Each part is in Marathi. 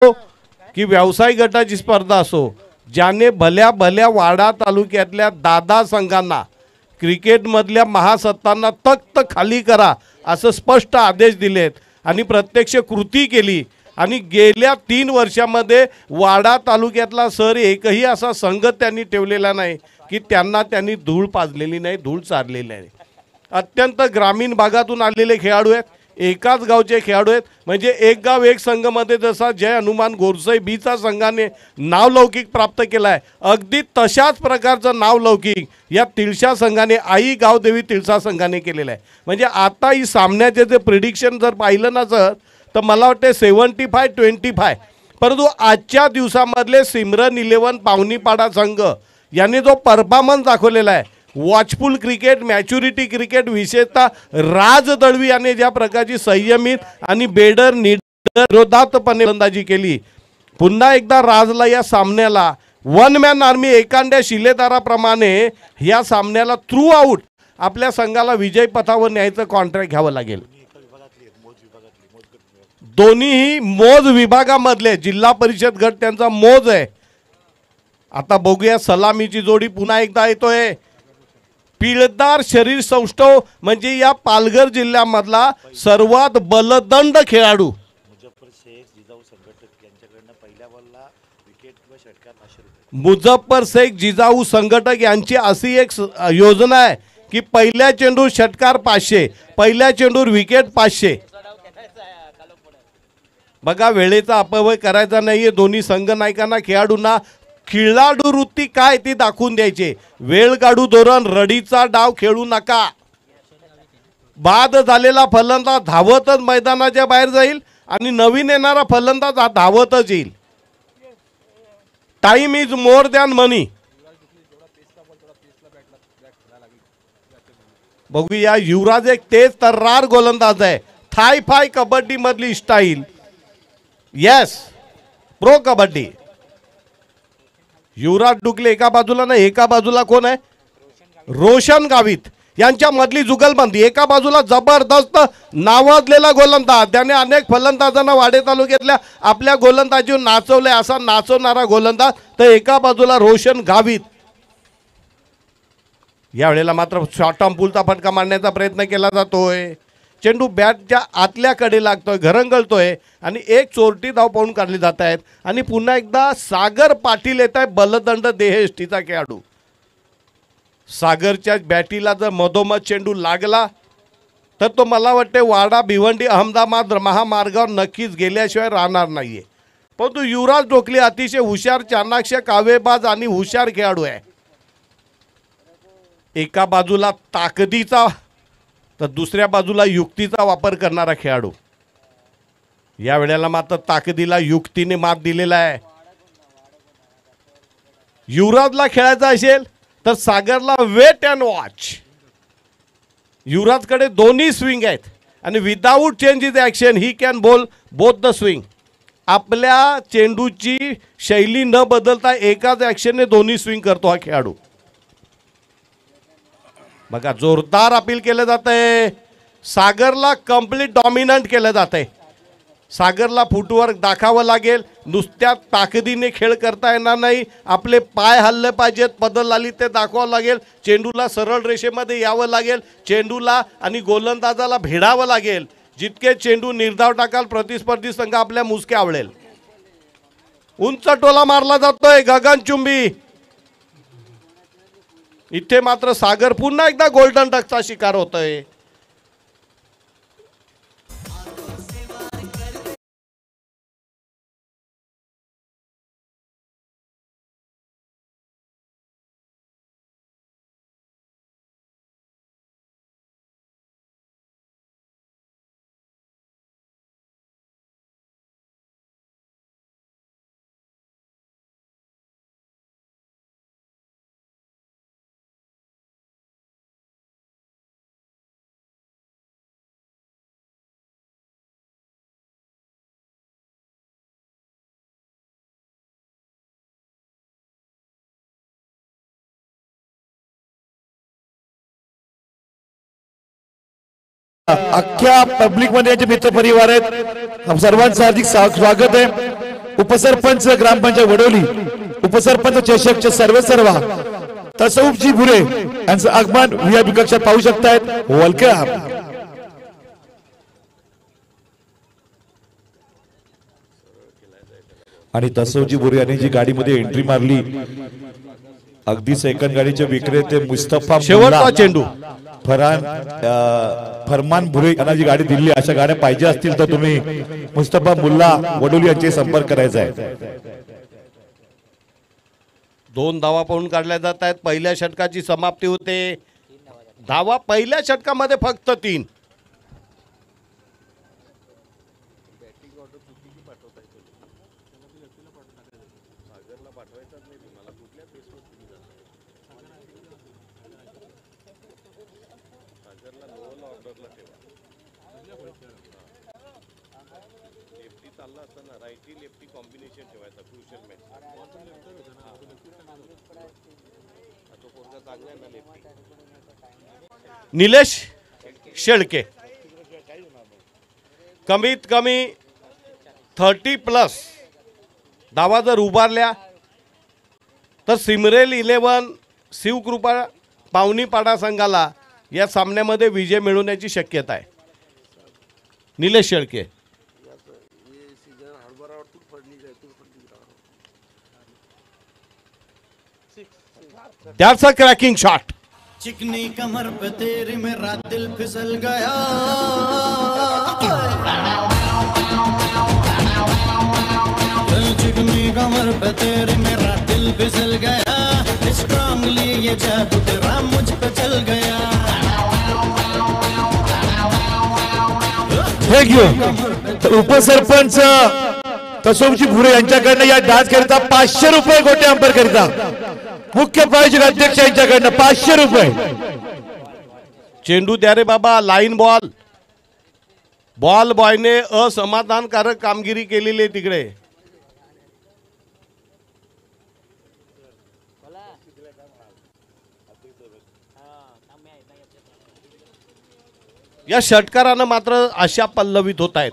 की व्यवसाय गटाची स्पर्धा असो, ज्याने भल्या भल्या वाडा तालुक्यातल्या दादा संघांना क्रिकेटमधल्या महासत्तांना तख्त खाली करा असं स्पष्ट आदेश दिलेत आणि प्रत्यक्ष कृती केली। आणि गेल्या 3 वर्षामध्ये वाडा तालुक्यातला सर एकही असा संघ त्यांनी ठेवलेला नाही की त्यांनी धूळ पाजलेली नाही, धूळ चारलेली नाही। अत्यंत ग्रामीण भागातून आलेले खेळाडू आहेत, एकाच गावचे खेळाडू आहेत। म्हणजे एक गाव एक संघमध्ये जसा जय हनुमान गोरसई बीचा संघाने नावलौकिक प्राप्त केला आहे, अगदी तशाच प्रकारचं नावलौकिक या तिळशा संघाने आई गावदेवी तिळसा संघाने केलेलं आहे। म्हणजे आता ही सामन्याचे जे प्रिडिक्शन जर पाहिलं ना सर, तर मला वाटते 75-25, परंतु आजच्या दिवसामधले सिमरन 11 पावनीपाडा संघ यांनी जो परफॉर्मन्स दाखवलेला आहे, वॉचफुल क्रिकेट, मॅच्युरिटी क्रिकेट, विशेषतः राज दळवी याने ज्या प्रकारची संयमित आणि बेडर विरोधातपणे फलंदाजी केली, पुन्हा एकदा राजला या सामन्याला वन मॅन आर्मी एकांड्या शिलेदाराप्रमाणे या सामन्याला थ्रू आउट आपल्या संघाला विजय पथावर न्यायचं कॉन्ट्रॅक्ट घ्यावं लागेल। दोन्हीही मोज विभागामधले, जिल्हा परिषद गट त्यांचा मोज आहे। आता बघूया सलामीची जोडी पुन्हा एकदा येतोय। पिळदार शरीर सौष्ठव म्हणजे या पालघर जिल्ह्यामधला सर्वात बलदंड खेळाडू मुझफ्फर शेख जिजाऊ संघटक यांची अशी एक योजना आहे की पहिल्या चेंडूर षटकार 500, पहिल्या चेंडूर विकेट 500। बघा, वेळेचा अपव्यय करायचा नाहीये। दोन्ही संघ नायकांना, खेळाडूंना खेळाडू वृत्ती काय ती दाखवून द्यायचे। वेळ काढू धोरण, रडीचा डाव खेळू नका। बाद झालेला फलंदाज धावतच मैदानाच्या बाहेर जाईल आणि नवीन येणारा फलंदाज धावतच येईल। टाइम इज मोर दॅन मनी। बघूया, युवराज एक तेज तर्रार गोलंदाज आहे, थाय फाय कबड्डी मधली स्टाईल, यस प्रो कबड्डी। युवराज डुकले एका बाजूला ना, एका बाजूला कोण आहे, रोशन गावित यांच्या मधली जुगलबंदी। एका बाजूला जबरदस्त नावाजलेला गोलंदाज, त्याने अनेक फलंदाजांना वाडे तालुक्यातल्या आपल्या गोलंदाजीवर नाचवले, असा नाचवणारा गोलंदाज। तर एका बाजूला रोशन गावित। यावेळेला मात्र शॉर्ट टर्म पुलचा फटका मारण्याचा प्रयत्न केला जातोय। चेंडू बॅटच्या आतल्या कडे लागतोय, घरंगळतोय आणि एक चोरटी धाव पाहून काढली जात आहेत। आणि पुन्हा एकदा सागर पाटील येत आहे, बलदंड देहष्टीचा खेळाडू। सागरच्या बॅटीला जर मधोमध चेंडू लागला तर तो मला वाटते वाडा, भिवंडी, अहमदाबाद महामार्गावर नक्कीच गेल्याशिवाय राहणार नाहीये। परंतु युवराज डोकले अतिशय हुशार, चाणाक्ष, कावेबाज आणि हुशार खेळाडू आहे। एका बाजूला ताकदीचा तर दुसऱ्या बाजूला युक्तीचा वापर करणारा खेळाडू। या वेळेला मात्र ताकदीला युक्तीने मात दिलेला आहे। युवराजला खेळायचा असेल तर सागरला वेट अँड वॉच। युवराजकडे दोन्ही स्विंग आहेत आणि without change is action he can ball both the swing. आपल्या चेंडूची शैली न बदलता एकाच ॲक्शनने दोन्ही स्विंग करतो हा खेळाडू। बघा, जोरदार अपील केलं जातंय, सागरला कंप्लीट डॉमिनंट केलं जातंय। सागरला फुटवर्क दाखवावं लागेल, नुसत्या ताकदीने खेळ करता येणार नाही। आपले पाय हल्ले पाहिजेत, पदल आली ते दाखवावं लागेल। चेंडूला सरळ रेषेमध्ये यावं लागेल, चेंडूला आणि गोलंदाजाला भिडावं लागेल। जितके चेंडू निर्धाव टाकाल प्रतिस्पर्धी संघ आपल्या मुसके आवळेल। उंच टोला मारला जातोय, गगनचुंबी। इथे मात्र सागर पुन्हा एकदा गोल्डन डकचा शिकार होतोय। अख्ख्या पब्लिक मध्ये मित्र परिवार आहेत, सर्वांचं हार्दिक स्वागत आहे। उपसरपंच ग्रामपंचायत वडोली, उपसरपंच चषकचे सर्व तसौफजी भुरे यांचं आगमन व्हीआयपी कक्षात पाहू शकतायत. वेलकम. आणि तसौफजी भुरे यांनी जी गाडीमध्ये एंट्री मारली, अगदी सेकंड गाडीचे विक्रेते मुस्तफा शेवटचा चेंडू फरमान भुरे यांना जी गाडी दिली, अशा गाड्या पाहिजे असतील तर तुम्ही मुस्तफा मुल्ला वडोली यांचे संपर्क करायचा आहे. 2 धावा पळून काढल्या जात आहेत. पहिल्या षटकाची समाप्ती होते. धावा पहिल्या षटकामध्ये फक्त 3. निलेश शेळके कमीत कमी 30+ धावा जर उभारल्या तर सिमरेल 11 शिवकृपा पावनीपाडा संघाला या सामन्यामध्ये विजय मिळवण्याची शक्यता आहे. Nilesh Shelke That's a cracking shot. चिकनी कमर पे तेरी मेरा दिल फिसल गया, चिकनी कमर पे तेरी मेरा दिल फिसल गया, स्ट्रांगली ये जादू तेरा मुझ पे चल गया. Thank you. उपसरपंच तसोमजी भुरे यांच्याकडनं या डान्स करिता 500 रुपये गोटे अंपर करिता मुख्य प्रायोजक अध्यक्ष यांच्याकडनं 500 रुपये. चेंडू द्या रे बाबा. Line ball. बॉल बॉयने असमाधानकारक कामगिरी केलेली आहे तिकडे. या षटकारानं मात्र आशा पल्लवित होत आहेत.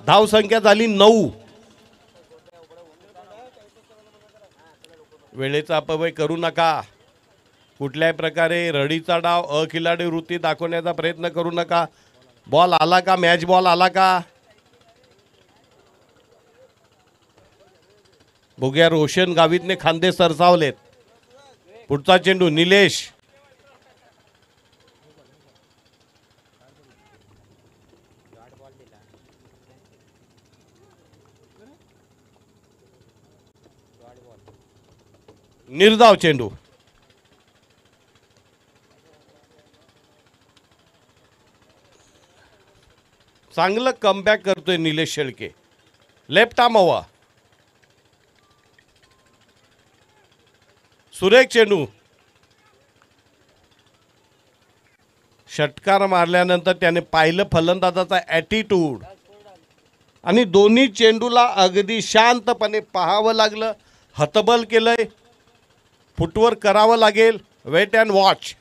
धाव संख्या झाली 9. वेळेचा अपव्यय करू नका. कुठल्याही प्रकारे रडीचा डाव अखिलाडी वृत्ती दाखवण्याचा प्रयत्न करू नका. बॉल आला का? मॅच बॉल आला का? बघूया. रोशन गावितने खांदे सरसावलेत. पुढचा चेंडू निलेश. निर्धाव चेंडू. चांगलं कमबॅक करतोय निलेश शेळके. लेफ्ट आर्म हवा. सुरेख चेंडू. षटकार मारल्यानंतर त्याने पाहिलं फलंदाजाचा ॲटिट्यूड आणि दोन्ही चेंडूला अगदी शांतपणे पाहावं लागलं. हतबल केलंय. फुटवर्क करावं लागेल. Wait and watch.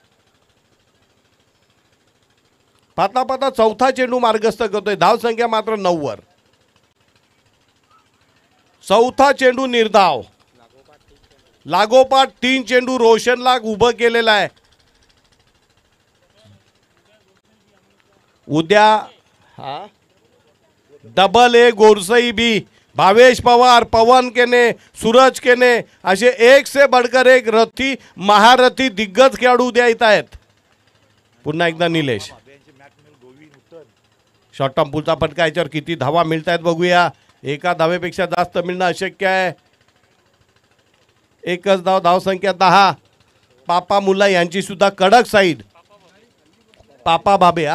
पाता पाता चौथा चेंडू मार्गस्थ करतोय. धाव संख्या मात्र 9 वर. चौथा चेंडू निर्धाव. लागोपाठ 3 चेंडू रोशनला उभं केलेला आहे. उद्या डबल ए गोरसई बी. भावेश पवार, पवन केने, सूरज केने असे एक से बढ़कर एक रथी महारथी दिग्गज खेळाडू उद्या येत आहेत. पुन्हा एकदा निलेश. शॉर्ट टर्म पुलचा फटका. याच्यावर किती धावा मिळत आहेत बघूया. एका धावेपेक्षा जास्त मिळणं अशक्य आहे. एकच धाव. धाव संख्या 10. पापा मुल्ला यांची सुद्धा कडक साईड. पापा बाबे.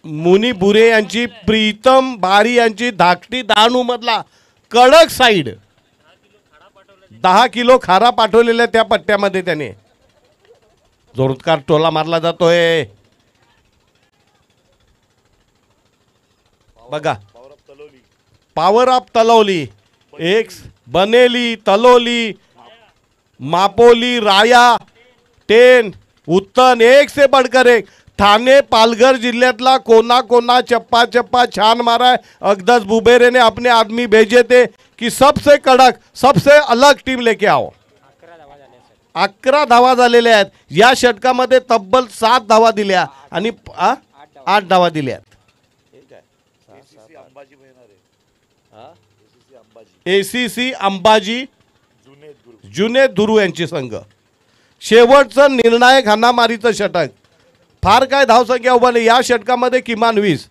मुनी बुरे यांची प्रीतम बारी यांची धाकटी 10 मधला कडक साईड. 10 किलो खारा पाठवलेल्या त्या पट्ट्यामध्ये त्याने जोरदार टोला मारला जातोय. बघा. Power of Talavali. एक बनेली, तलोली, मापोली, राया, टेन, उत्तन एक से बढ़कर एक ठाणे पालघर जिल्ह्यातला कोना कोना चप्पा चप्पा छान मारा है। अगदस बुबेरे ने अपने आदमी भेजे थे कि सबसे कडक सबसे अलग टीम लेके आओ। 11 धावा झालेल्या आहेत या षटकामध्ये, तब्बल 7 धावा दिल्या आणि 8 धावा दिल्या। एसीसी अंबाजी जुने दुरू यांची संघ, शेवटचं निर्णायक हाणामारीचं षटक। फार काय धावसंख्या उभारली या षटकामध्ये, किमान 20।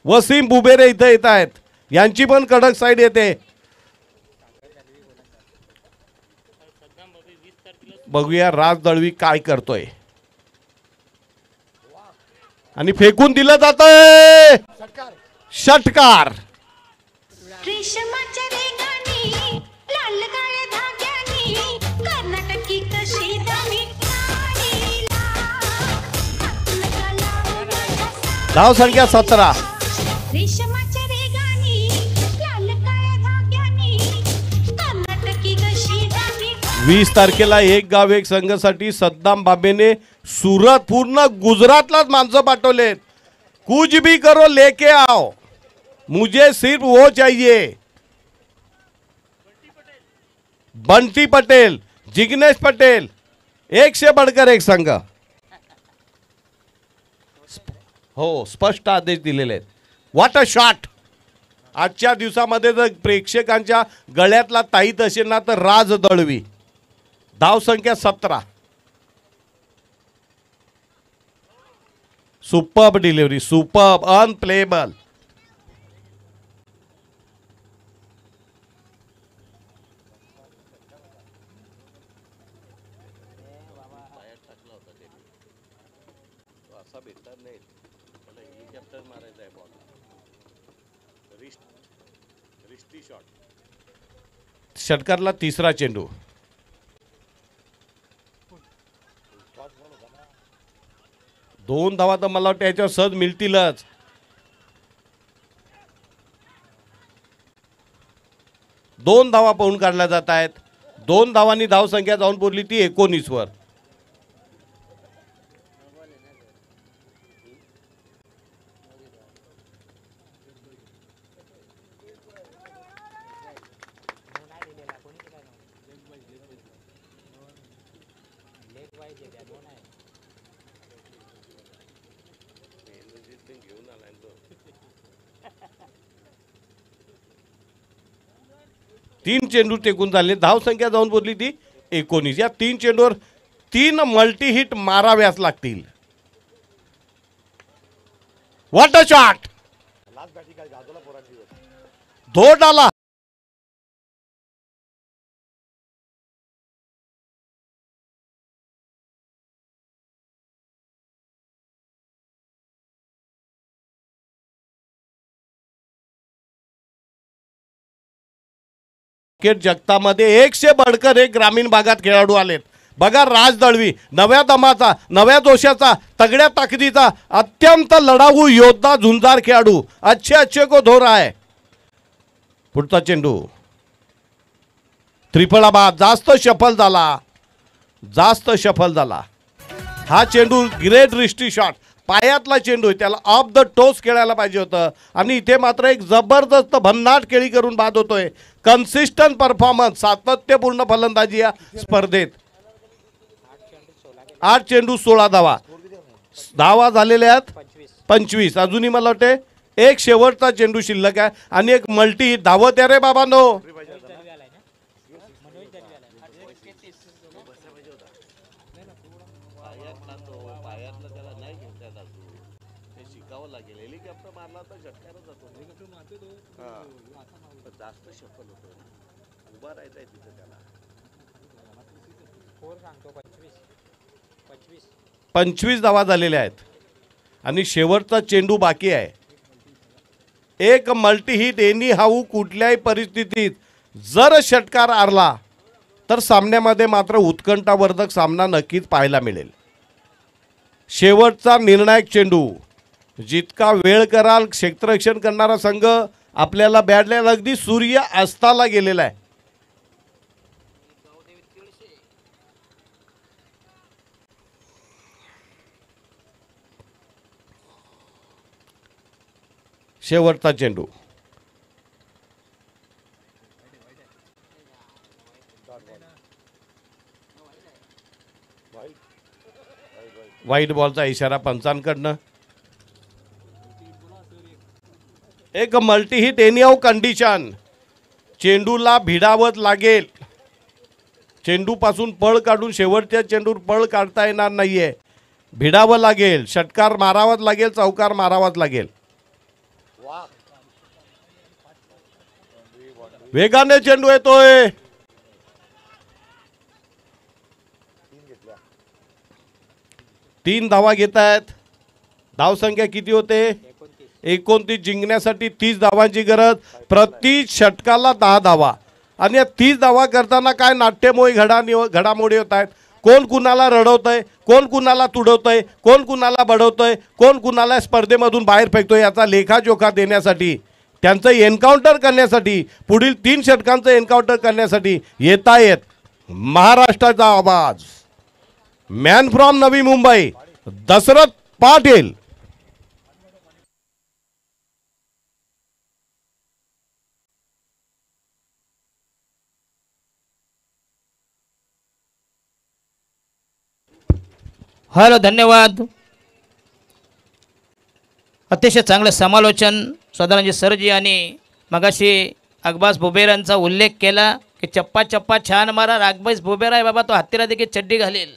वसीम बुबेरे इथे येत आहेत, यांची पण कडक साईड येते। बघूया राज दळवी काय करतोय, आणि फेकून दिलं जातंय षटकार। रेशमाच्या रेगानी लाल काळ्या धाग्यानी कर्नाटकी कशी दामी काढीला आपलं लावलं धाव संख्या 17। रेशमाच्या रेगानी लाल काळ्या धाग्यानी कर्नाटकी कशी दामी 20 तारखेला एक गाव एक संघासाठी सद्दाम बाबेने सुरत पूर्ण गुजरातलाच माणसं पाठवलेत। कुछ भी करो लेके आओ, मुझे सिर्फ वो चाहिए। बंटी पटेल, जिग्नेश पटेल, एक से बढ़कर एक संघ। हो, स्पष्ट आदेश दिलेले आहेत। What a shot. आजच्या दिवसामध्ये जर प्रेक्षकांच्या गळ्यातला ताईत असेल ना तर राज दळवी। धाव संख्या 17। Superb delivery, superb, unplayable. षटकारला तिसरा चेंडू, दोन धावा तर मला वाटतं याच्यावर सहज मिळतीलच। दोन धावा पाहून काढल्या जात आहेत। 2 धावांनी धाव संख्या जाऊन पोरली ती 19 वर। तीन चेंडू टेकून झाले, धाव संख्या जाऊन पोहोचली ती 19। या 3 चेंडूवर 3 मल्टी हिट माराव्याच लागतील। व्हॉट अ शॉट, धोड आला। क्रिकेट जगतामध्ये एक से बढ़कर एक ग्रामीण भागात खेळाडू आलेत। बघा राज दळवी, नव्या दमाचा, नव्या जोशाचा, तगड्या ताकदीचा, अत्यंत लढाऊ योद्धा, झुंजार खेळाडू, अच्छे अच्छे को धो रहा है। पुढचा चेंडू त्रिफळा बाद, जास्त सफल झाला, जास्त सफल झाला। हा चेंडू ग्रेट रिस्टी शॉट, पायातला चेंडू, त्याला ऑफ द टोस खेळायला पाहिजे होतं, आणि इथे मात्र एक जबरदस्त भन्नाट खेळी करून बाद होतोय। कन्सिस्टंट परफॉर्मन्स, सातत्यपूर्ण फलंदाजी या स्पर्धेत। 8 चेंडू 16 धावा, धावा झालेल्या आहेत 25। अजूनही मला वाटते एक शेवटचा चेंडू शिल्लक आहे आणि एक मल्टी धावत आहे रे बाबांनो। जास्त सफल होतो, उभा राहायचा तिथे त्याला। 25 धावा झालेल्या आहेत आणि शेवटचा चेंडू बाकी आहे। एक मल्टी हिट एनी हाऊ कुठल्याही परिस्थितीत जर षटकार आरला तर सामन्यामध्ये मात्र उत्कंठावर्धक सामना नक्कीच पाहायला मिळेल। शेवटचा निर्णायक चेंडू, जितका वेळ कराल क्षेत्ररक्षण करणारा संघ आपल्याला बॅटला अगदी सूर्य अस्ताला गेलेला आहे। शेवटचा चेंडू. वाईट बॉलचा इशारा पंचांकडनं. एक multi hit any out condition. चेंडूला भिडावत लागेल. चेंडू पासून पळ काढून शेवटच्या चेंडूवर पळ काढता येणार नाहीये. भिडावं लागेल, षटकार मारावाच लागेल, चौकार मारावाच लागेल. वेगाने चेंडू येतोय. तीन धावा घेत आहेत. धावसंख्या किती होते? 29. जिंकण्यासाठी 30 धावांची गरज. प्रति षटकाला 10 धावा. आणि या 30 धावा करताना काय नाट्यमय घडामोडी होत आहेत. कोण कुणाला रडवतंय, कोण कुणाला तुडवतंय, कोण कुणाला बडवतंय, कोण कुणाला स्पर्धेमधून बाहेर फेकतोय याचा लेखाजोखा देण्यासाठी, त्यांचं एन्काउंटर करण्यासाठी, पुढील 3 षटकांचं एन्काउंटर करण्यासाठी येत आहेत महाराष्ट्राचा आवाज. Man from Navi Mumbai Dasharath Patil. Hello, धन्यवाद. अतिशय चांगलं समालोचन सदानंद सरजी आणि मगाशी अकबास बुबेरांचा उल्लेख केला की चप्पा चप्पा छान मारा. अकबास बुबेरा आहे बाबा, तो हत्तीला देखील चड्डी घालेल.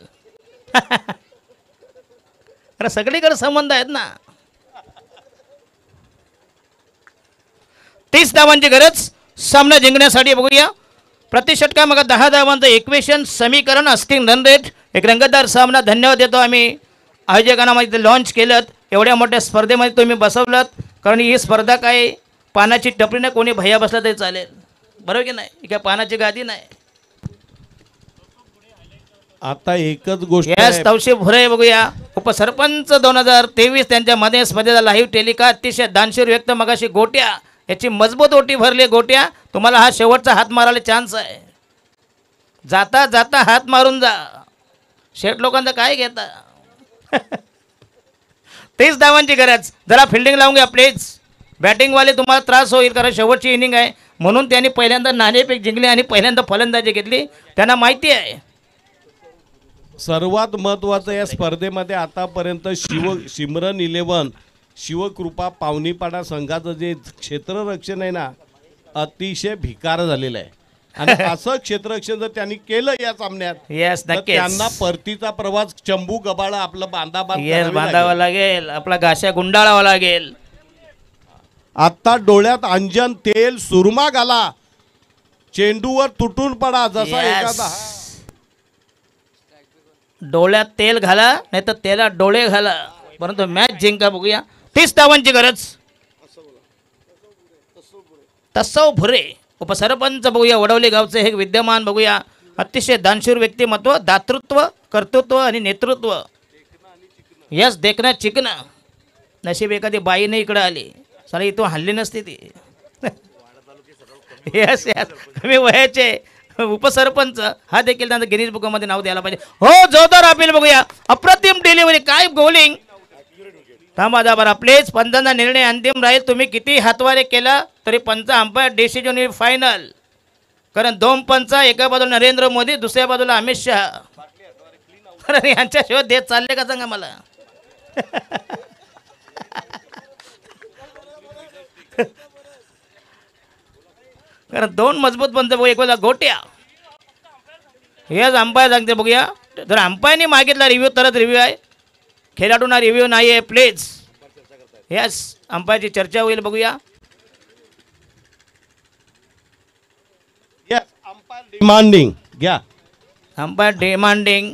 अरे सगळीकडे संबंध आहेत ना. 30 धावांची गरज सामना जिंकण्यासाठी. बघूया प्रति षटका मग 10 धावांचं इक्वेशन समीकरण अस्किंग रन रेट. एक रंगतदार सामना. धन्यवाद देतो आम्ही आयोजकांना. मध्ये लॉन्च केलं, एवढ्या मोठ्या स्पर्धेमध्ये तुम्ही बसवलं. कारण ही स्पर्धा काय पानाची टपरीनं कोणी भैया बसला तरी चालेल, बरोबर की नाही? ही काय पानाची गादी नाही. आता एकच गोष्ट यास तवशे भुरे बघूया. उपसरपंच 2023 त्यांच्या मध्ये स्पर्धेचा लाईव्ह टेलिकास्ट अतिशय दानशूर व्यक्त. मगाशी गोट्या याची मजबूत ओटी भरली. गोट्या तुम्हाला हा शेवटचा हात मारायला चान्स आहे. जाता जाता हात मारून जा. शेट लोकांचं काय घेता. 30 धावांची गरज. जरा फिल्डिंग लावून घ्या प्लीज. बॅटिंगवाले तुम्हाला त्रास होईल कारण शेवटची इनिंग आहे. म्हणून त्यांनी पहिल्यांदा नाणेफेक जिंकली आणि पहिल्यांदा फलंदाजी घेतली. त्यांना माहिती आहे. सर्वात महत्त्वाचं या स्पर्धेमध्ये आतापर्यंत सिमरन 11 शिवकृपा पावनीपाडा संघाचं जे क्षेत्ररक्षण आहे ना, अतिशय भिकार झालेलं आहे. आणि असं क्षेत्ररक्षण जर त्यांनी केलं या सामन्यात, येस तर नक्कीच. त्यांना परतीचा प्रवास चंबू गबाळ आपलं बांधाबांध येस करावी बांधावा लागेल. लागेल. आपला घाशा गुंडाळावा लागेल. आता डोळ्यात अंजन तेल सुरमा घाला. चेंडूवर तुटून पडा जसा Yes. एखादा. डोळ्यात तेल घाला नाही तर तेला डोळे घाला, परंतु मॅच जिंका. बघूया 30 धावांची गरज. तसव भुरे उपसरपंच बघूया. वडवली गावचे हे विद्यमान बघूया. अतिशय दानशूर व्यक्तिमत्व, दातृत्व, कर्तृत्व आणि नेतृत्व. यस देखणं चिकणं. नशीब एखादी बाईने इकडं आली, साला इथून हल्ली नसते ती. यस यस कमी वयाचे उपसरपंच हा देखील त्यांचं गिनीज बुकमध्ये नाव द्यायला पाहिजे. हो जोरदार अपील बघूया. अप्रतिम डिलिव्हरी. काय बॉलिंग. थांबा जा बरं प्लीज. पंचांचा निर्णय अंतिम राहील. तुम्ही किती हातवारे केला तरी पंच अंपायर डिसिजन विल फायनल. कारण 2 पंच, एका बाजूला नरेंद्र मोदी, दुसऱ्या बाजूला अमित शहा. कारण यांच्याशिवाय देत चालले का सांगा मला. कारण 2 मजबूत पंच बघू. एक बाजूला गोट्या. हेच अंपायर सांगते बघूया. जर अंपायरने मागितला रिव्ह्यू तरच रिव्ह्यू आहे. खेळाडूंना रिव्ह्यू नाही आहे प्लीज. यस अंपायरची चर्चा होईल. बघूया. डिमांडिंग घ्या. Umpire demanding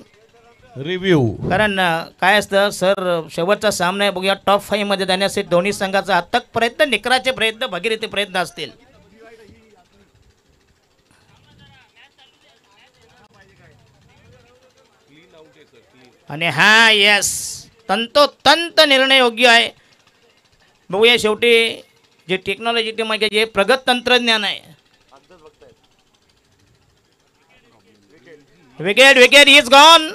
review. कारण काय असतं सर, शेवटचा सामना आहे. बघूया टॉप 5 मध्ये जाण्यासाठी दोन्ही संघाचा अथक प्रयत्न, निकराचे प्रयत्न, भगीरथी प्रयत्न असतील. आणि हा यस तंतोतंत निर्णय योग्य आहे. बघूया शेवटी जे टेक्नॉलॉजी म्हणजे जे प्रगत तंत्रज्ञान आहे. Wicket wicket is gone.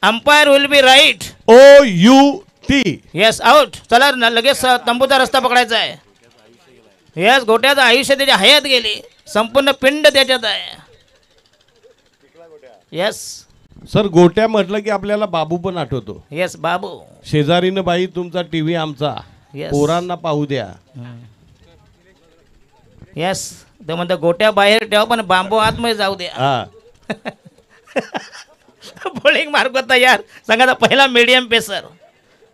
Umpire will be right. OUT. Yes out. चला लगेच तंबूचा रस्ता पकडायचा आहे. याच गोट्याचं आयुष्य त्याच्या हयात गेली, संपूर्ण पिंड त्याच्यात आहे. येस सर गोट्या म्हटलं की आपल्याला बाबू पण आठवतो. येस बाबू. शेजारीनं बाई तुमचा टीव्ही आमचा, Yes. पोरांना पाहू द्या. येस तो म्हणतो गोट्या बाहेर ठेवा पण बांबू आतमध्ये जाऊ द्या. हा बॉलिंग मार्ग तयार. संघाचा पहिला मीडियम पेसर,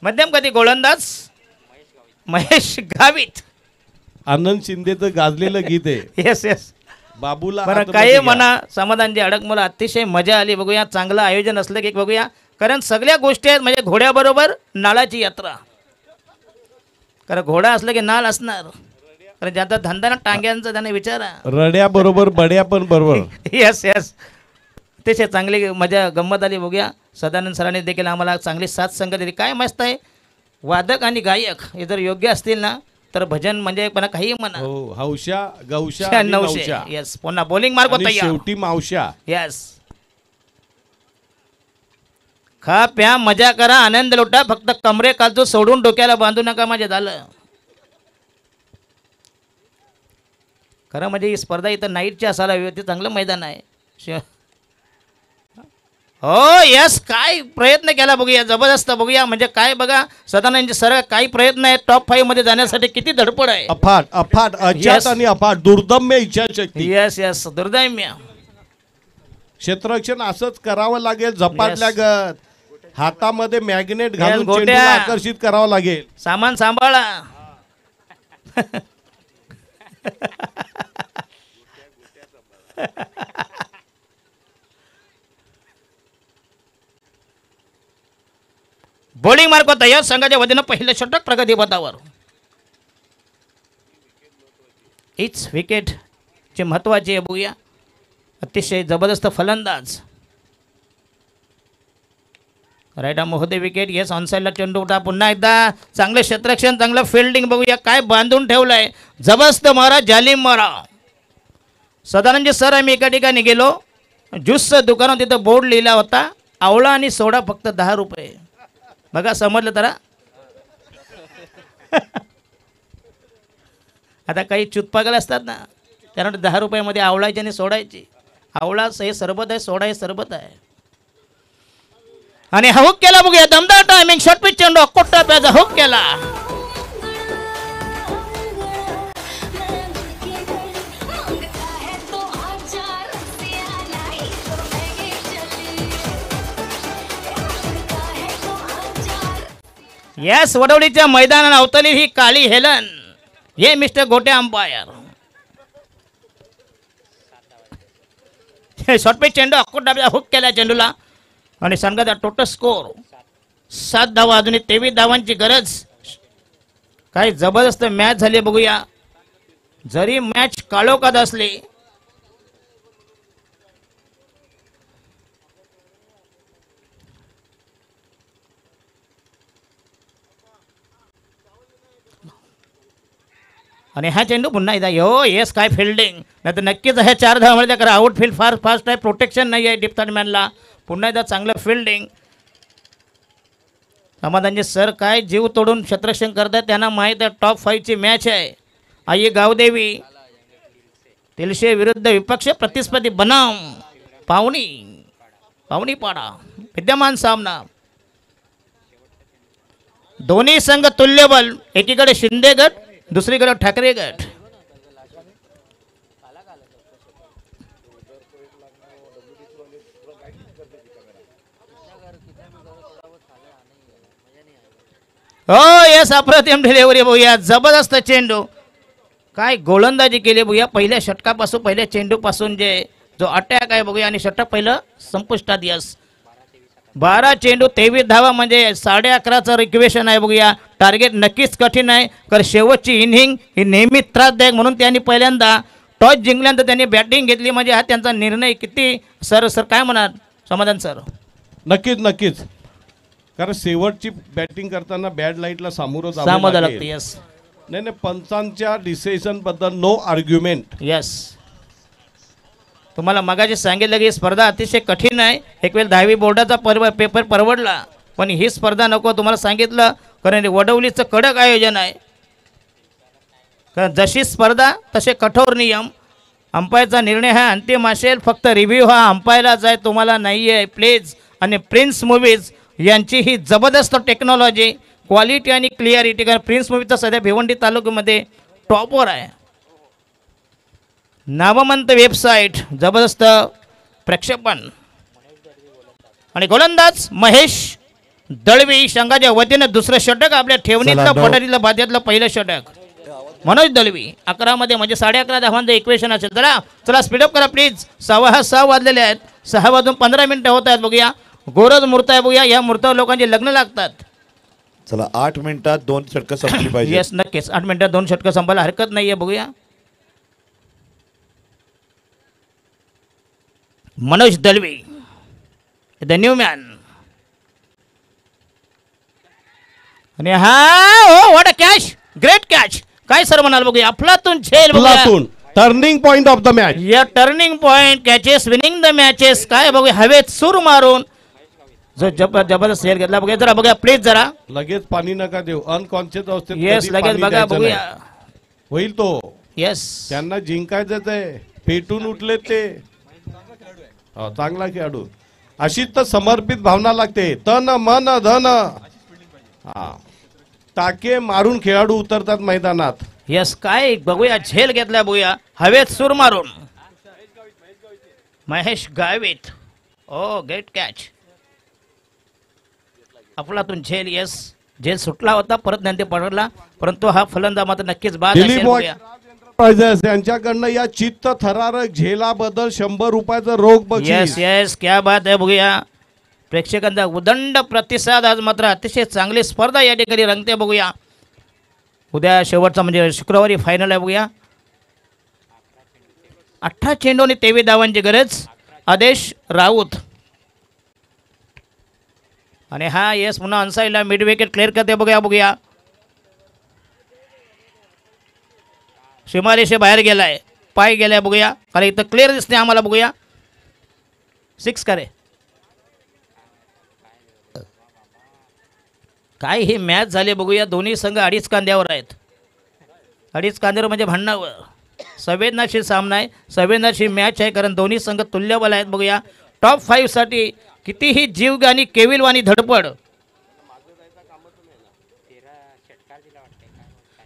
मध्यम गती गोलंदाज महेश गावित. आनंद शिंदेचं गाजलेलं गीत आहे. Yes yes. बाबूला बरं आतमध्ये काही घ्या. म्हणा समाधानजी अडक, मला अतिशय मजा आली. बघूया चांगलं आयोजन असलं की बघूया, कारण सगळ्या गोष्टी आहेत. म्हणजे घोड्याबरोबर नाळाची यात्रा, कारण घोडा असलं की नाळ असणार. कारण ज्याचा धंदा ना टांग्यांचा त्याने विचारा. रड्या बरोबर बड्या पण बरोबर. Yes yes. अतिशय चांगली मजा गंमत आली. बघूया सदानंद सरांनी देखील आम्हाला चांगली साथ संगत दिली. काय मस्त आहे, वादक आणि गायक हे जर योग्य असतील ना तर भजन म्हणजे पण काही म्हणा. हो हौशा गौशा आणि 900. नवशा. येस पुन्हा बॉलिंग मार्ग आणि तयार. शेवटी मावशा. येस. खा प्या मजा करा आनंद लुटा, फक्त कमरे कालतो सोडून डोक्याला बांधू नका. माझे झालं खरं म्हणजे ही स्पर्धा इथं नाईटची असायला हवी होती. चांगलं मैदान आहे. हो यस. काय प्रयत्न केला बघूया, जबरदस्त. बघूया म्हणजे काय बघा सदानंद सर काय प्रयत्न आहे, टॉप 5 मध्ये जाण्यासाठी किती धडपड आहे. अफाट अफाट अजात Yes. आणि अफाट दुर्दम्य इच्छाशक्ती. Yes yes. दुर्दैम्य. क्षेत्ररक्षण असंच करावं लागेल झपाटल्यागत. हातामध्ये मॅग्नेट Yes, घालून गोट्या. चेंडूला आकर्षित करावं लागेल. सामान सांभाळा. बॉलिंग मार्क तयार. संघाच्या वतीनं पहिलं षटक प्रगती पथावर. हीच विकेट चे महत्वाची आहे. बघूया अतिशय जबरदस्त फलंदाज. राईट महोदय विकेट. येस ऑनसाईडला चेंडू उठा. पुन्हा एकदा चांगलं क्षेत्ररक्षण, चांगलं फिल्डिंग. बघूया काय बांधून ठेवलंय. जबरदस्त मारा, जालिम मारा. सदानंद सर आम्ही एका ठिकाणी गेलो, ज्यूसचं दुकानात तिथं बोर्ड लिहिला होता, आवळा आणि सोडा फक्त 10 रुपये. बघा समजलं तर. आता काही चुतपागल असतात ना, त्यानंतर 10 रुपयामध्ये आवळायची आणि सोडायची. आवळा हे सरबत आहे, सोडा हे सरबत आहे. आणि हा हुक केला. बघूया दमदार टायमिंग. शॉर्ट पिच चेंडू कोट्टा प्याचा हुक केला. येस वडवलीच्या मैदानात अवतरली ही काळी हेलन. हे मिस्टर गोटे अंपायर. शॉर्ट पिच चेंडू कोट्टा प्याचा हुक केला चेंडूला. आणि संघाचा टोटल स्कोर 7 धावा. अजूनही 23 धावांची गरज. काय जबरदस्त मॅच झाली. बघूया जरी मॅच काळोखात असली आणि हा चेंडू पुन्हा एकदा यो. येस काय फिल्डिंग. नाही तर नक्कीच हे 4 धावा मिळते, कारण आउटफील्ड फार फास्ट आहे, प्रोटेक्शन नाही आहे डिप्थमॅनला. पुन्हा एकदा चांगलं फिल्डिंग. समाधानजी सर काय जीव तोडून क्षेत्ररक्षण करतात, त्यांना माहीत आहे टॉप 5 ची मॅच आहे. आई गावदेवी तिलशे विरुद्ध विपक्ष प्रतिस्पर्धी बनाम पावणी पाडा. विद्यमान सामना. दोन्ही संघ तुल्यबल. एकीकडे शिंदे गट, दुसरीकडे ठाकरे गट. हो येस अप्रतिम डिलिव्हरी. बघूया जबरदस्त चेंडू. काय गोलंदाजी केली बघूया. पहिल्या षटकापासून, पहिल्या चेंडूपासून जे जो अटॅक आहे बघूया. आणि षटक पहिलं संपुष्टात. यस 12 चेंडू 23 धावा म्हणजे 11.5चं रिक्वेशन आहे. बघूया टार्गेट नक्कीच कठीण आहे, कारण शेवटची इनिंग ही नेहमी त्रासदायक. म्हणून त्यांनी पहिल्यांदा टॉस जिंकल्यानंतर त्यांनी बॅटिंग घेतली. म्हणजे हा त्यांचा निर्णय किती. सर काय म्हणाल समाधान सर. नक्कीच नक्कीच. कारण शेवटची बॅटिंग करताना बॅड लाईटला सामोरं जावं लागतं. लागेल. यस नाही पंचांच्या डिसिजन बद्दल नो आर्ग्युमेंट. यस तुम्हाला मगाशी सांगितलं की ही स्पर्धा अतिशय कठीण आहे. एक वेळ 10वी बोर्डाचा पेपर परवडला, पण ही स्पर्धा नको. तुम्हाला सांगितलं कारण वडवलीचं कडक आयोजन आहे. कारण जशी स्पर्धा तसे कठोर नियम. अंपायरचा निर्णय हा अंतिम असेल. फक्त रिव्ह्यू हा अंपायरलाच आहे, तुम्हाला नाही आहे. प्लेज आणि प्रिन्स मूवीज यांची ही जबरदस्त टेक्नॉलॉजी, क्वालिटी आणि क्लिअरिटी. कारण प्रिन्स मूवीजचा सध्या भिवंडी तालुक्यामध्ये टॉपवर आहे. नामवंत वेबसाईट, जबरदस्त प्रक्षेपण. आणि गोलंदाज महेश दळवी संघाच्या वतीनं दुसरं षटक. आपल्या ठेवणीतलं पठारीतलं बाद्यातलं पहिलं षटक मनोज दळवी. 11 मध्ये म्हणजे 11:30 धावांचं इक्वेशन असेल. चला चला स्पीडअप करा प्लीज. 6 वाजलेले आहेत. 6 वाजून 15 मिनिटं होत आहेत. बघूया गोरज मूर्त आहे. बघूया या मूर्तावर लोकांचे लग्न लागतात. चला 8 मिनिटात 2 षटकं संपली पाहिजे. येस नक्कीच 8 मिनिटात 2 षटकं संपायला हरकत नाहीये. बघूया Manoj Dalvi the new man. आणि हा what a catch, great catch. काय सर म्हणाल बघूया. अफलातून झेल बघूया. अफलातून turning point of the match. या turning point catches winning the matches. काय बघूया हवेत सूर मारून जो जबरदस्त झेल घेतला. बघूया जरा बघूया प्लीज जरा. लगेच पाणी नका देऊ. अनकॉन्शियस अवस्थेत येस कधी लगेच पाणी बघा द्यायचं बघूया. नाही. होईल तो. येस त्यांना जिंकायचंच आहे. पेटून उठले ते. चांगला खेळाडू. अशीच तर समर्पित भावना लागते. तन मन धन. हा टाके मारून खेळाडू उतरतात मैदानात. येस काय बघूया झेल घेतला. बघूया हवेत सूर मारून महेश गावित. ओ ग्रेट कॅच. अफलातून झेल. येस झेल सुटला होता परत नंतर पडला, परंतु हा फलंदाज मात्र नक्कीच बाद असेल. दिलीप बघूया. एंटरप्राइजेस यांच्याकडनं या चित्त थरारक झेलाबद्दल 100 रुपयाचं रोख येस बक्षीस. येस क्या बात आहे. बघूया प्रेक्षकांचा उदंड प्रतिसाद. आज मात्र अतिशय चांगली स्पर्धा या ठिकाणी रंगते. बघूया उद्या शेवटचा म्हणजे शुक्रवारी फायनल आहे. बघूया 18 चेंडू आणि 23 धावांची गरज. आदेश राऊत. आणि हा येस पुन्हा अनसाईडला मिड विकेट क्लिअर करते. बघूया सीमारेषे बाहेर गेलाय, पाय गेलाय. बघूया कारण इथं क्लिअर दिसते आम्हाला. बघूया 6 करे. काय ही मॅच झाली. बघूया दोन्ही संघ 2.5 कांद्यावर आहेत. 2.5 कांद्यावर म्हणजे भांडणावर. संवेदनाशील सामना आहे, संवेदनाशील मॅच आहे कारण दोन्ही संघ तुल्यबल आहेत. बघूया टॉप 5 साठी कितीही जीवघाणी केविलवाणी धडपड.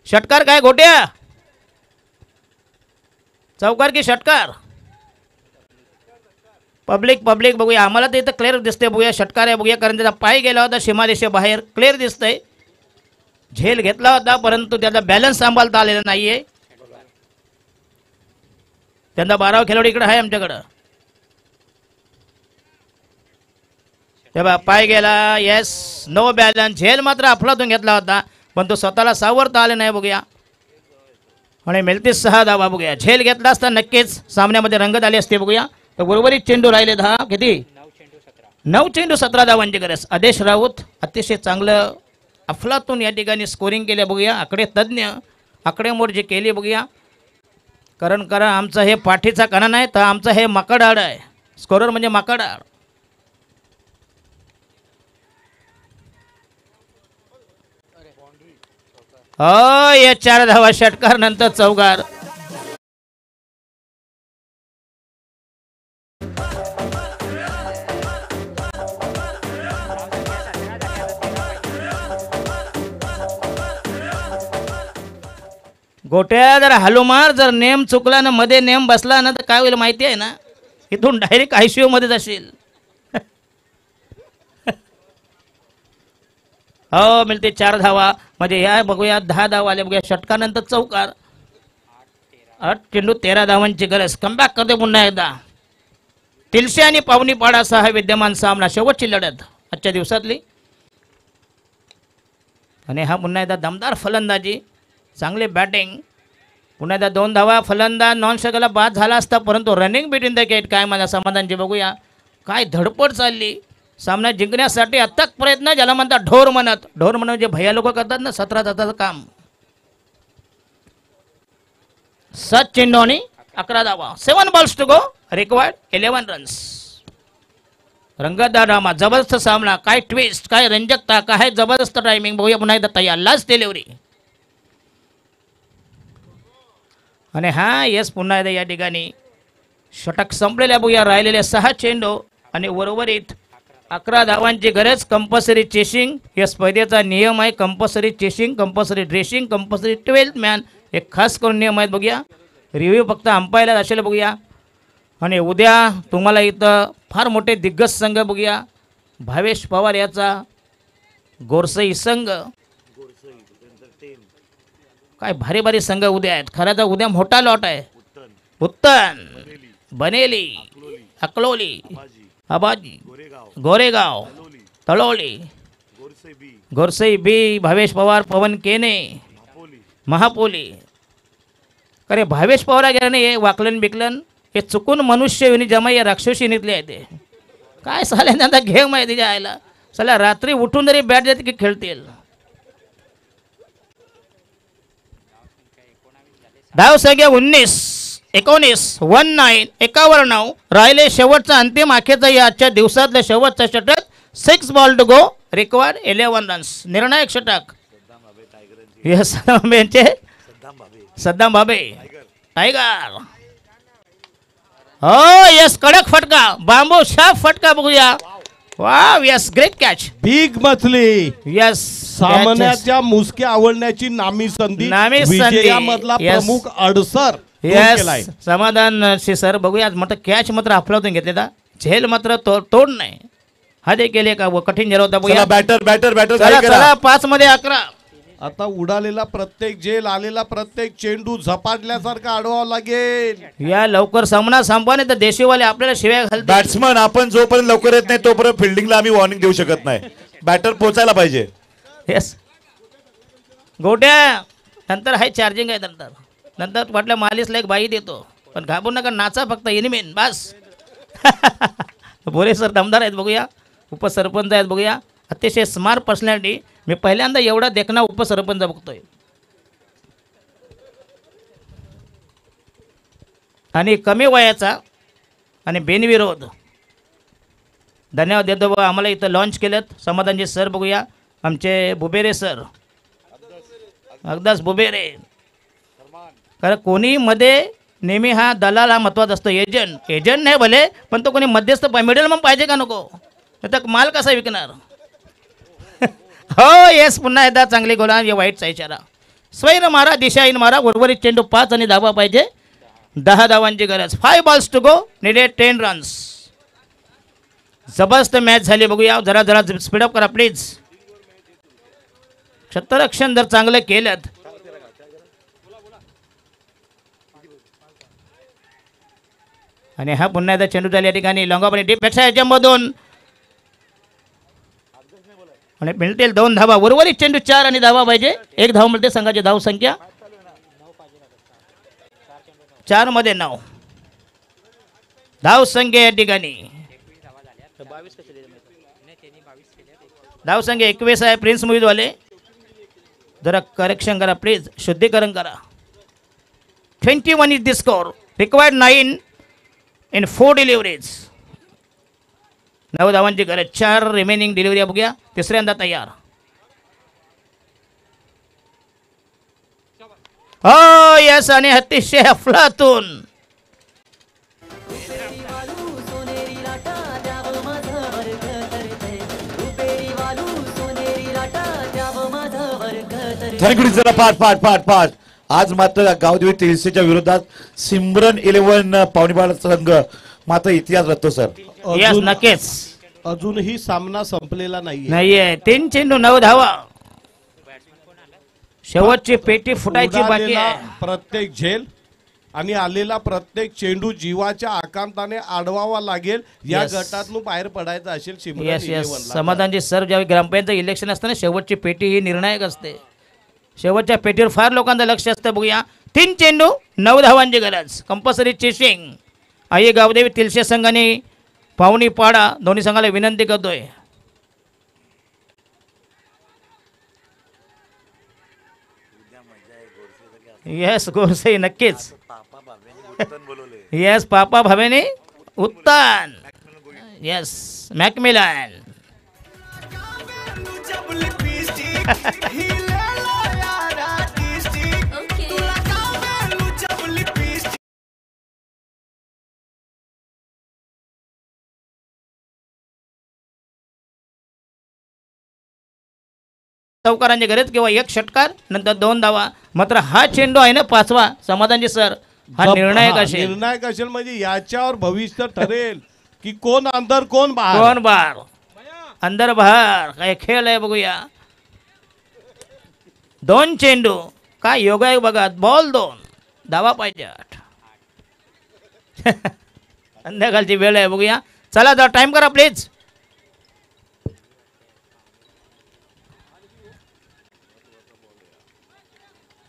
षटकार काय गोट्या. चौकार की षटकार. पब्लिक बघूया आम्हाला तर इथं क्लिअर दिसते. बघूया षटकार आहे. बघूया कारण त्याचा पाय गेला होता सीमारेषे बाहेर. क्लिअर दिसतंय. झेल घेतला होता परंतु त्याचा बॅलन्स सांभाळता आलेला नाहीये. त्यांना 12 खेळाडू इकडे आहे आमच्याकडं. तेव्हा पाय गेला. Yes no balance. झेल मात्र अफलातून घेतला होता पण तो स्वतःला सावरता आले नाही. बघूया आणि मिळते 6 धावा. बघूया झेल घेतला असता नक्कीच सामन्यामध्ये रंगत आली असते. बघूया तर उर्वरित चेंडू राहिले 10. किती 9 चेंडू 17 धावांची गरज. आदेश राऊत अतिशय चांगलं अफलातून या ठिकाणी स्कोरिंग केले. बघूया आकडे तज्ज्ञ आकडेमोड जे केली. बघूया कारण आमचं हे पाठीचा कणा नाही तर आमचं हे माकडाड आहे. स्कोरर म्हणजे माकडाड. या 4 धावा षटकार नंतर चौकार. गोट्या जर हलुमार जर नेम चुकला ना मध्ये नेम बसला ना तर काय होईल माहिती आहे ना. इथून डायरेक्ट ICU मध्ये जाशील. हो मिळते 4 धावा म्हणजे ह्या बघूया 10 धावा आले. बघूया षटकानंतर चौकार. 8 चेंडू 13 धावांची गरज. कमबॅक करते पुन्हा एकदा. तिलशे आणि पावनीपाडा असा हा विद्यमान सामना. शेवटची लढत आजच्या दिवसातली. आणि हा पुन्हा एकदा दमदार फलंदाजी, चांगली बॅटिंग. पुन्हा एकदा 2 धावा. फलंदाज नॉन स्ट्रायकरला बाद झाला असता परंतु रनिंग बिटवीन द गेट काय मला समाधानची. बघूया काय धडपड चालली. सामना जिंकण्यासाठी अथक प्रयत्न. ज्याला म्हणतात ढोर म्हणत. ढोर म्हणत जे भैया लोक करतात ना 17 तासाचं काम. 7 चेंडू आणि 11 धावा. 7 balls to go. Required 11 runs. रंगतदार ड्रामा. जबरदस्त सामना. काय ट्विस्ट, काय रंजकता, काय जबरदस्त टायमिंग. बघूया पुन्हा एकदा तयार. Last delivery. आणि हा यस पुन्हा एकदा या ठिकाणी षटक संपलेल्या बघूया. राहिलेल्या 6 चेंडू आणि उर्वरित 11 धावांची गरज. कंपल्सरी चेसिंग या स्पर्धेचा नियम आहे. Compulsory chasing, compulsory dressing, compulsory 12th man एक खास करून नियम आहेत बघूया. रिव्ह्यू फक्त अंपायरला असेल बघूया. आणि उद्या तुम्हाला इथं फार मोठे दिग्गज संघ बघूया. भावेश पवार याचा गोरसई संघ, काय भारी भारी संघ उद्या आहेत. खरं तर उद्या मोठा लॉट आहे. उत्तन, बनेली, अकलोली, आबाजी, गोरेगाव, तळोली, गोरसई बी, भावेश पवार, पवन केने, महापोली. अरे भावेश पवार गेला नाही वाकलन बिकलन हे चुकून मनुष्य विनी जमा या राक्षसीनीतले आहे ते. काय साल्याने आता घे माहिती जायला साला रात्री उठून जरी बॅट देते की खेळतील. धाव संख्या 19, 19, 19, 51. राहिले शेवटचा अंतिम अखेरचा या आजच्या दिवसातल्या शेवटचा षटक. 6 ball to go, required 11 runs. निर्णायक षटक यस सद्दाम बाबे टायगर. हो यस कडक फटका, बांबू शार्प फटका बघूया. Wow yes great catch. Big मछली यस सामन्याच्या मुसक्या आवडण्याची नामी संधी. नामी संधी. विजयामधला Yes. प्रमुख अडसर दूर केलाय. यस समाधान सर बघूया. मात्र कॅच मात्र आपल्यातून घेतलेला, झेल मात्र तोड नाही. हा देखील एक कठीण झेल होता बघूया. बॅटर बॅटर बॅटर चला चला 5 मध्ये 11. आता उडालेला प्रत्येक झेल, आलेला प्रत्येक चेंडू झपाटल्यासारखा अडवावा लागेल. या लवकर सामना संपवा नाही तर देशीवाले आपल्याला शिव्या घालतात. बॅट्समन आपण जोपर्यंत लवकर येत नाही तोपर्यंत फिल्डिंगला आम्ही वॉर्निंग देऊ शकत नाही. बॅटर पोचायला पाहिजे. येस गोट्या नंतर हाय चार्जिंग आहे. नंतर वाटलं मालिसला एक बाई देतो, पण घाबरू नका, नाचा फक्त इनिमेन बस. बोरे सर दमदार आहेत बघूया. उपसरपंच आहेत बघूया. अतिशय स्मार्ट पर्सनॅलिटी. मी पहिल्यांदा एवढा देखना उपसरपंच बघतोय. आणि कमी वयाचा आणि बिनविरोध. धन्यवाद देतो बघा. आम्हाला इथं लॉन्च केलं समाधानजी सर बघूया. आमचे बुबेरे सर, अगदास बुबेरे. कारण कोणी मध्ये नेहमी हा दलाल हा महत्वाचा असतो. एजंट नाही भले, पण तो कोणी मध्यस्थ मिडल मग पाहिजे का नको, तर माल कसा विकणार. हो येस पुन्हा एकदा चांगली गोला. या वाईटचा इशारा. स्वैर मारा, दिशाहीन मारा. उर्वरित चेंडू 5 आणि धावा पाहिजे. 10 धावांची गरज. 5 balls to go, needed 10 runs. जबरदस्त मॅच झाली बघूया. जरा जरा स्पीडअप करा प्लीज. क्षेत्ररक्षण जर चांगलं केलं आणि हा पुन्हा एकदा चेंडू झाला या ठिकाणी लॉंगापणी डीप पेक्षा याच्यामधून आणि मिळतील 2 धावा. उर्वरित चेंडू 4 आणि धावा पाहिजे. 1 धाव मिळते. संघाची धाव संख्या 4 मध्ये 9 धाव संख्या या ठिकाणी. धाव संख्या 21 आहे. प्रिन्स मुईदवाले जरा करेक्शन करा प्लीज, शुद्धीकरण करा. 21 is the score. Required 9 in 4 deliveries. 9 धावांची गरज. 4 रिमेनिंग डिलिव्हरी बघूया. तिसऱ्यांदा तयार. हो यस आणि अतिशय अफलातून. थँक्यू जरा पाठ. आज मात्र गावदेवी तिळसेच्या विरोधात सिमरन 11 पावणीबाळ संघ मात्र इतिहास रचतो सर. यस नक्कीच. अजूनही सामना संपलेला नाहीये. 3 चेंडू 9 धावा. शेवटची पेटी फुटायची बाकी उडालेला आहे. प्रत्येक झेल आणि आलेला प्रत्येक चेंडू जीवाच्या आकांताने आडवावा लागेल. या Yes. गटातून बाहेर पडायचं असेल सिमरन यस यस 11 ला. समाधानजी सर ज्यावेळी ग्रामपंचायत इलेक्शन असतं ना, शेवटची पेटी ही निर्णायक असते. शेवटच्या पेटीवर फार लोकांचं लक्ष असतं बघूया. 3 चेंडू 9 धावांची गरज. Compulsory chasing. आई गावदेवी तिलशे संघाने पावणी पाडा दोन्ही संघाला विनंती करतोय. येस गोरसे नक्कीच. येस पापा भावेने उत्तन. Yes McMillan. चौकारांच्या गरज किंवा एक षटकार नंतर 2 धावा. मात्र हा चेंडू आहे ना 5वा समाधानजी सर हा निर्णायक असेल. निर्णायक असेल म्हणजे याच्यावर भविष्य ठरेल की कोण अंदर कोण बाहेर. कोण बार अंदर बाहेर काय खेळ आहे बघूया. 2 चेंडू काय योगा आहे बघा. बॉल 2 धावा पाहिजे. संध्याकाळची वेळ आहे बघूया. चला जरा टाइम करा प्लीज.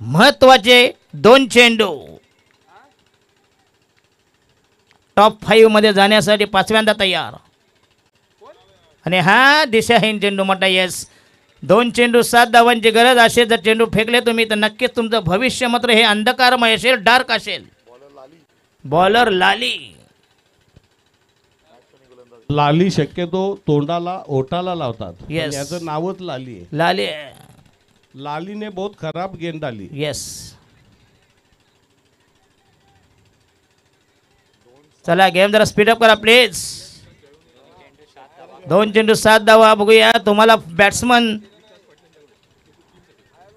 महत्वाचे 2 चेंडू टॉप 5 मध्ये जाण्यासाठी 5व्यांदा तयार. आणि हा दिशाहीन चेंडू म्हटला. येस 2 चेंडू 7 धावांची गरज असेल. जर चेंडू फेकले तुम्ही तर नक्कीच तुमचं भविष्य मात्र हे अंधकारमय असेल, डार्क असेल. बॉलर लाली. लाली शक्यतो तोंडाला ओठाला लावतात. Yes. पण याचं नावच लाली आहे. लाली. लाली ने बहुत खराब गेंद डाली. येस चला गेम जरा स्पीडअप करा प्लीज. 2 चेंडू 7 धावा बघूया. तुम्हाला बॅट्समन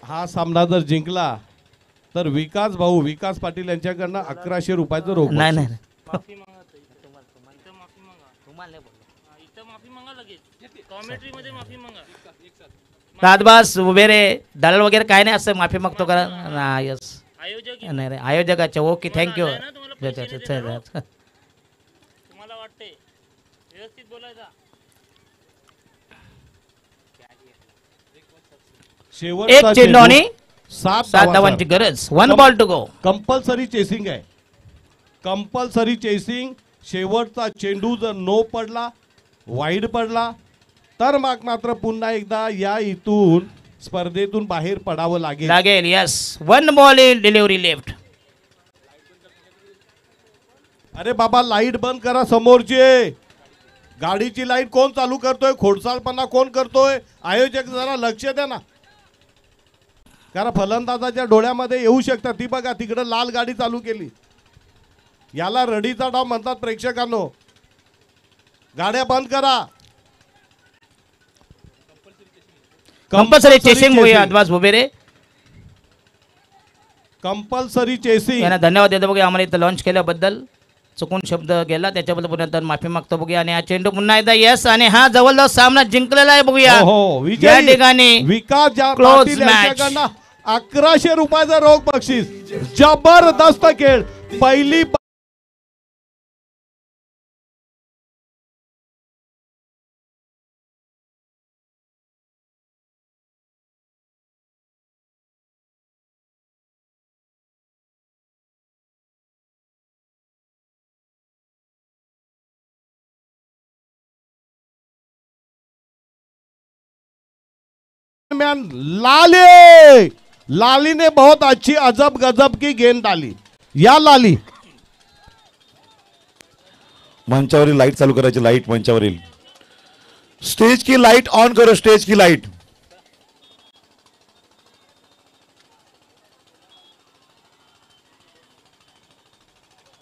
हा सामना जर जिंकला तर विकास पाटील यांच्याकडनं 1100 रुपयाचं रोख. नाही नाही रातबास उभे रे दलाल वगैरे काय नाही असं माफी मागतो करा. यस नाही रे आयोजकाच्या ओके थँक्यू. एक चेंडू आणि 7 धावांची गरज. 1 ball to go. Compulsory chasing आहे. Compulsory chasing. शेवटचा चेंडू जर नो पडला वाईड पडला तर मात्र पुन्हा एकदा या इथून स्पर्धेतून बाहेर पडावं लागेल. Yes 1 ball in delivery left. अरे बाबा लाईट बंद करा समोरची. गाडीची लाईट कोण चालू करतोय. खोडसाळपणा कोण करतोय. आयोजक जरा लक्ष द्या ना. कारण फलंदाजाच्या डोळ्यामध्ये येऊ शकतात. ती बघा तिकडे लाल गाडी चालू केली. याला रडीचा डाव म्हणतात प्रेक्षकांनो. गाड्या बंद करा. कंपल्सरी चेसिंग होऊया. अद्वास उभे रे. Compulsory chasing. यांना धन्यवाद देतो बघूया आम्हाला इथं लॉन्च केल्याबद्दल. चुकून शब्द गेला त्याच्याबद्दल पुन्हा माफी मागतो बघूया. आणि हा चेंडू पुन्हा एकदा यस आणि हा जवळजवळ सामना जिंकलेला आहे बघूया. हो या ठिकाणी विकास Close पाटील match. यांच्याकडनं 1100 रुपयाचं रोख बक्षीस. जबरदस्त खेळ. पहिली लाली ने बहुत अच्छी अजब गजब की गेंद डाली. या लाली मंचावरील लाईट चालू करायची. लाईट मंचावरील. स्टेज की लाईट ऑन करो. स्टेज की लाईट.